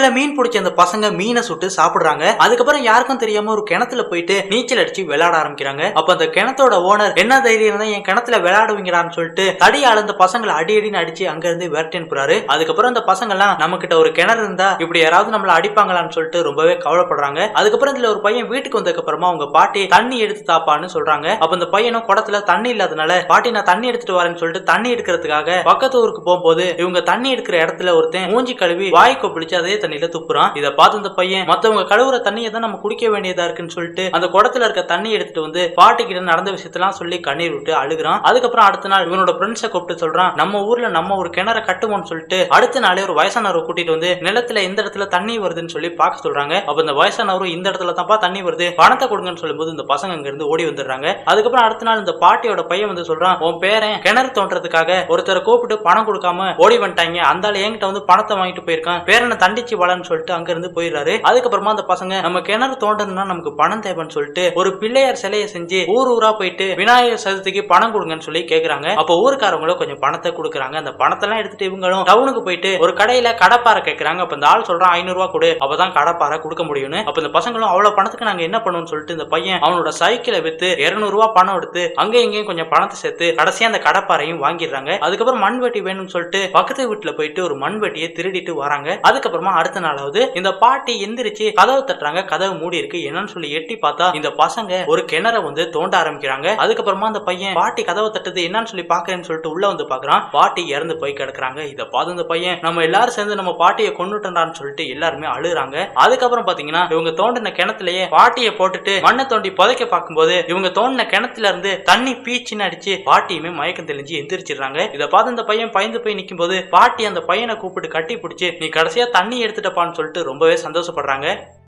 குளத்துல மீன் பிடிச்ச அந்த பசங்க மீனை சுட்டு சாப்பிடுறாங்க. அதுக்கப்புறம் யாருக்கும் தெரியாம ஒரு கிணத்துல போயிட்டு நீச்சல் அடிச்சு விளையாட ஆரம்பிக்கிறாங்க. அப்ப அந்த கிணத்தோட ஓனர் என்ன தைரியம் தான் என் கிணத்துல விளையாடுவீங்களான்னு சொல்லிட்டு தடியால அந்த பசங்களை அடி அடின்னு அடிச்சு அங்க இருந்து விரட்டி அனுப்புறாரு. அதுக்கப்புறம் அந்த பசங்க எல்லாம் நம்ம கிட்ட ஒரு கிணறு இருந்தா இப்படி யாராவது நம்மள அடிப்பாங்களான்னு சொல்லிட்டு ரொம்பவே கவலைப்படுறாங்க. அதுக்கப்புறம் இதுல ஒரு பையன் வீட்டுக்கு வந்ததுக்கு அப்புறமா அவங்க பாட்டி தண்ணி எடுத்து தாப்பான்னு சொல்றாங்க. அப்ப அந்த பையனும் குடத்துல தண்ணி இல்லாதனால பாட்டி நான் தண்ணி எடுத்துட்டு வரேன்னு சொல்லிட்டு தண்ணி எடுக்கிறதுக்காக பக்கத்து ஊருக்கு போகும்போது இவங்க தண்ணி எடுக்கிற இடத்துல ஒருத்தன் மூஞ்சி கழுவி வாய் கொப்பளிச்சு அதே தண்ணியில துப்புறான். இதை பார்த்து அந்த பையன் மத்தவங்க கழுவுற தண்ணியை தான் நம்ம குடிக்க வேண்டியதா இருக்குன்னு சொல்லிட்டு அந்த குடத்துல இருக்க தண்ணி எடுத்துட்டு வந்து பாட்டி கிட்ட நடந்த விஷயத்தெல்லாம் சொல்லி கண்ணீர் விட்டு அழுகுறான். அதுக்கப்புறம் அடுத்த நாள் இவனோட ஃப்ரெண்ட்ஸை கூப்பிட்டு சொல்றான், நம்ம ஊர்ல நம்ம ஒரு கிணற கட்டுவோம்னு சொல்லிட்டு அடுத்த நாளே ஒரு வயசானவரை கூட்டிட்டு வந்து நிலத்துல இந்த இடத்துல தண்ணி வருதுன்னு சொல்லி பார்க்க சொல்றாங்க. அப்ப இந்த வயசானவரும் இந்த இடத்துல தான்ப்பா தண்ணி வருது பணத்தை கொடுங்கன்னு சொல்லும்போது இந்த பசங்க அங்க இருந்து ஓடி வந்துடுறாங்க. அதுக்கப்புறம் அடுத்த நாள் இந்த பாட்டியோட பையன் வந்து சொல்றான், உன் பேரன் கிணறு தோன்றதுக்காக ஒருத்தரை கூப்பிட்டு பணம் கொடுக்காம ஓடி வந்துட்டாங்க, அந்த ஆள் என்கிட்ட வந்து பணத்தை வாங்கிட்டு போயிருக்கான், பேரனை தண்டிச்சு வளன்னு சொல்லிட்டு அங்க இருந்து போயிடுறாரு. அதுக்கப்புறமா அந்த பசங்க நம்ம கிணறு தோண்டணும்னா நமக்கு பணம் தேவைன்னு சொல்லிட்டு ஒரு பிள்ளையார் சிலையை செஞ்சு ஊர் ஊரா போயிட்டு விநாயகர் சதுர்த்திக்கு பணம் கொடுங்கன்னு சொல்லி கேக்குறாங்க. அப்ப ஊருக்காரங்களும் கொஞ்சம் பணத்தை கொடுக்குறாங்க. அந்த பணத்தை எல்லாம் எடுத்துட்டு இவங்களும் டவுனுக்கு போயிட்டு ஒரு கடையில கடப்பாறை கேட்கறாங்க. அப்ப இந்த ஆள் சொல்றான் 500 ரூபாய் கொடு அப்பதான் கடப்பாறை கொடுக்க முடியும்னு. அப்ப இந்த பசங்களும் அவ்வளவு பணத்துக்கு நாங்க என்ன பண்ணுவோம்னு சொல்லிட்டு இந்த பையன் அவனோட சைக்கிளை வித்து 200 ரூபாய் பணம் எடுத்து அங்க இங்கேயும் கொஞ்சம் பணத்தை சேர்த்து கடைசியா அந்த கடப்பாறையும் வாங்கிடுறாங்க. அதுக்கப்புறம் மண்வெட்டி வேணும்னு சொல்லிட்டு பக்கத்து வீட்டுல போயிட்டு ஒரு மண்வெட்டியை திருடிட்டு வராங்க. அதுக்கப்புறமா அடுத்த நாளாவது இந்த பாட்டி எந்திரிச்சு கதவு தட்டுறாங்க. கதவு மூடி இருக்கு. என்னன்னு சொல்லி எட்டி பார்த்தா இந்த பசங்க ஒரு கிணற வந்து தோண்ட ஆரம்பிக்கிறாங்க. அதுக்கப்புறமா அந்த பையன் பாட்டி கதவை தட்டுது என்னன்னு சொல்லி பாக்குறேன்னு சொல்லிட்டு உள்ள வந்து பாக்குறான். பாட்டி இறந்து போய் கிடக்குறாங்க. இதை பார்த்து இந்த பையன் நம்ம எல்லாரும் சேர்ந்து நம்ம பாட்டியை கொண்டுட்டோம்னு சொல்லிட்டு எல்லாருமே அழுகுறாங்க. அதுக்கப்புறம் பாத்தீங்கன்னா இவங்க தோண்டின கிணத்துலயே பாட்டியை போட்டுட்டு மண்ணை தோண்டி புதைக்க பார்க்கும்போது இவங்க தோண்டின கிணத்துல இருந்து தண்ணி பீச்சின்னு அடிச்சு பாட்டியுமே மயக்கம் தெளிஞ்சு எந்திரிச்சிடுறாங்க. இதை பார்த்து இந்த பையன் பயந்து போய் நிக்கும் போது பாட்டி அந்த பையனை கூப்பிட்டு கட்டி பிடிச்சு நீ கடைசியா தண்ணி எடுத்துட்டப்பான்னு சொல்லிட்டு ரொம்பவே சந்தோஷப்படுறாங்க.